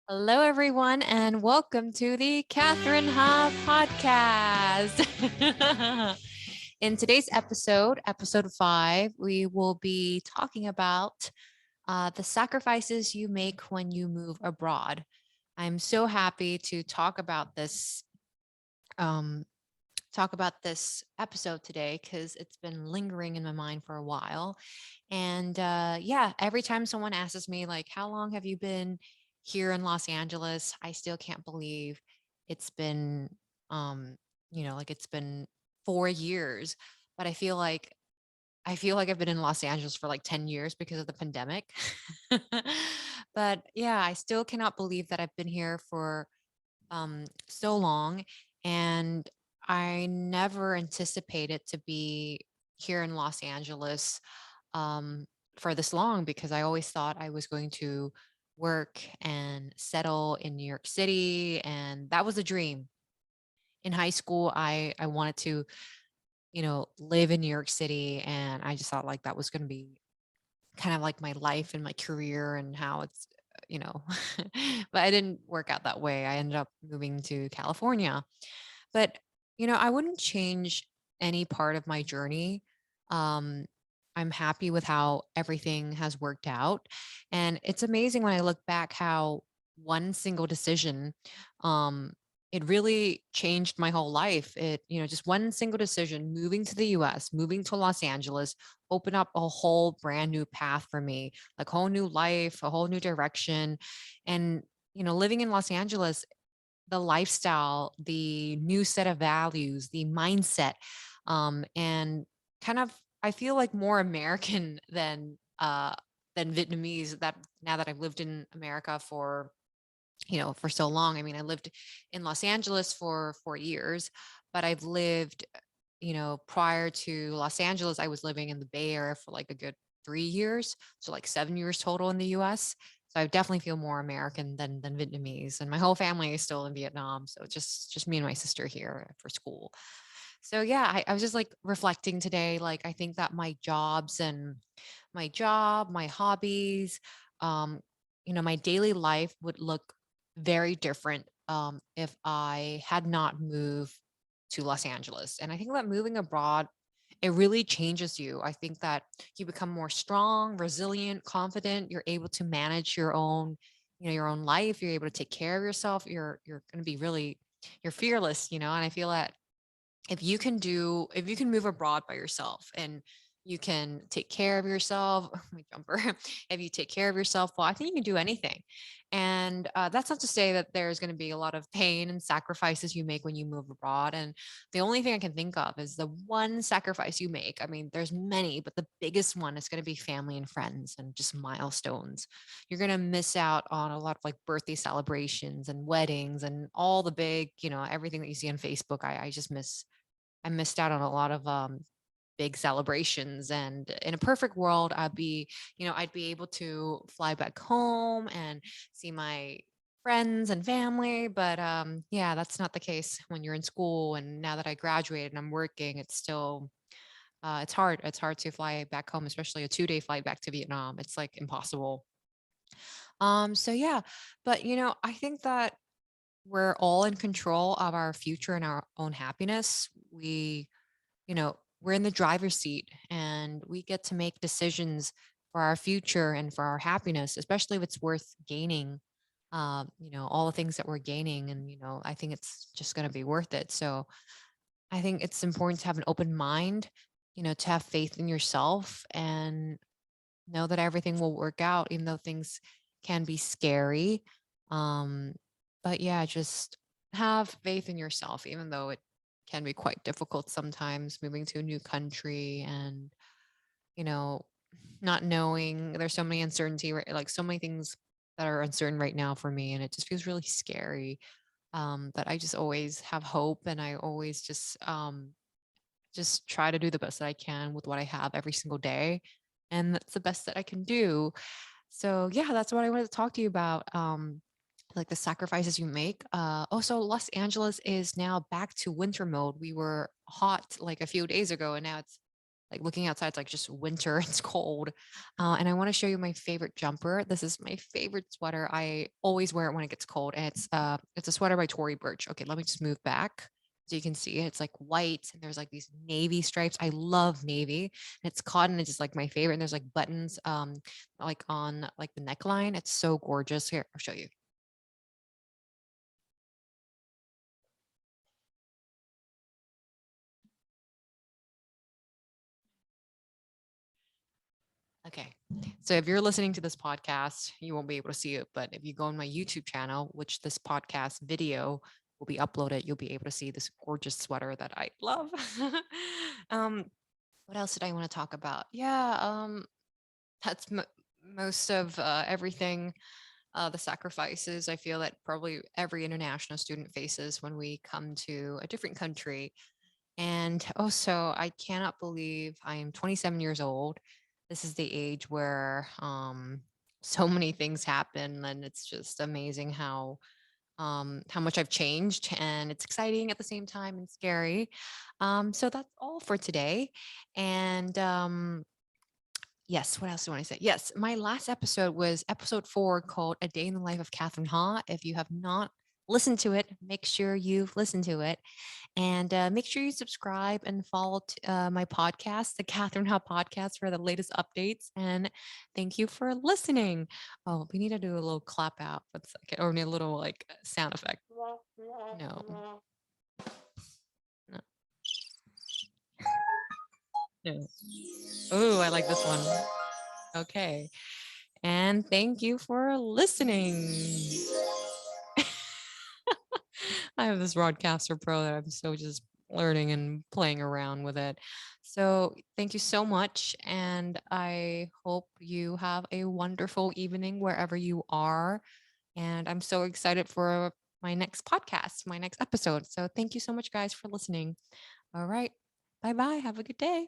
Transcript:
Hello, everyone, and welcome to the Catherine Ha podcast. In today's episode, episode 5, we will be talking about the sacrifices you make when you move abroad. I'm so happy to um, talk about this episode today because it's been lingering in my mind for a while. And yeah, every time someone asks me, like, how long have you been here in Los Angeles? I still can't believe it's been, um, like it's been 4 years. But I feel like I've been in Los Angeles for like 10 years because of the pandemic. But yeah, I still cannot believe that I've been here for so long. And I never anticipated to be here in Los Angeles um, for this long because I always thought I was going to work and settle in New York City. And that was a dream. In high school, I wanted to, live in New York City. And I just thought like that was going to be kind of like my life and my career and how it's, you know, but I didn't work out that way. I ended up moving to California. But, I wouldn't change any part of my journey. Um, I'm happy with how everything has worked out. And it's amazing when I look back how one single decision, um, it really changed my whole life. Just one single decision, moving to the US, moving to Los Angeles, open up a whole brand new path for me, like whole new life, a whole new direction. And, living in Los Angeles, the lifestyle, the new set of values, the mindset, and kind of I feel like more American than Vietnamese. That now that I've lived in America for so long. I mean, I lived in Los Angeles for 4 years, but I've lived, prior to Los Angeles, I was living in the Bay Area for like a good 3 years, so like 7 years total in the U.S. So I definitely feel more American than Vietnamese, and my whole family is still in Vietnam. So just me and my sister here for school. So yeah, I was just like reflecting today. Like I think that my job, my hobbies, um, my daily life would look very different if I had not moved to Los Angeles. And I think that moving abroad, it really changes you. I think that you become more strong, resilient, confident. You're able to manage your own life. You're able to take care of yourself. You're going to be really, you're fearless, and I feel that if you can move abroad by yourself and you can take care of yourself, my jumper, if you take care of yourself, well, I think you can do anything. And that's not to say that there's going to be a lot of pain and sacrifices you make when you move abroad. And the only thing I can think of is the one sacrifice you make. I mean, there's many, but the biggest one is going to be family and friends and just milestones. You're going to miss out on a lot of like birthday celebrations and weddings and all the big, everything that you see on Facebook. I missed out on a lot of big celebrations. And in a perfect world, I'd be able to fly back home and see my friends and family. But yeah, that's not the case when you're in school. And now that I graduated and I'm working, it's still it's hard. It's hard to fly back home, especially a 2-day flight back to Vietnam. It's like impossible. So yeah, but I think that we're all in control of our future and our own happiness. We're in the driver's seat and we get to make decisions for our future and for our happiness, especially if it's worth gaining, all the things that we're gaining. And, I think it's just going to be worth it. So I think it's important to have an open mind, to have faith in yourself and know that everything will work out, even though things can be scary. Um, but yeah, just have faith in yourself, even though it can be quite difficult sometimes moving to a new country and, you know, not knowing there's so many uncertainty, right? Like so many things that are uncertain right now for me. And it just feels really scary. But I just always have hope and I always just try to do the best that I can with what I have every single day. And that's the best that I can do. So yeah, that's what I wanted to talk to you about. Like the sacrifices you make. Also, Los Angeles is now back to winter mode. We were hot like a few days ago, and now it's like looking outside, it's like just winter, it's cold. And I want to show you my favorite jumper. This is my favorite sweater. I always wear it when it gets cold. And it's a sweater by Tory Burch. Okay, let me just move back so you can see it. It's like white and there's like these navy stripes. I love navy. And it's cotton. It's just like my favorite. And there's like buttons like on like the neckline. It's so gorgeous. Here, I'll show you. Okay. So if you're listening to this podcast, you won't be able to see it. But if you go on my YouTube channel, which this podcast video will be uploaded, you'll be able to see this gorgeous sweater that I love. um, what else did I want to talk about? Yeah, that's most of everything. The sacrifices I feel that probably every international student faces when we come to a different country. And also, I cannot believe I am 27 years old. This is the age where so many things happen, and it's just amazing how much I've changed, and it's exciting at the same time and scary. So that's all for today. And yes, what else do I want to say? Yes, my last episode was episode 4 called "A Day in the Life of Catherine Ha." If you have not listened to it, make sure you've listened to it. And make sure you subscribe and follow my podcast, the Catherine Hub Podcast, for the latest updates. And thank you for listening. Oh, we need to do a little clap out for the second, or we need a little like sound effect. No, no, no. Oh, I like this one. Okay. And thank you for listening. I have this Rodcaster Pro that I'm so just learning and playing around with it. So thank you so much. And I hope you have a wonderful evening wherever you are. And I'm so excited for my next podcast, my next episode. So thank you so much, guys, for listening. All right. Bye bye. Have a good day.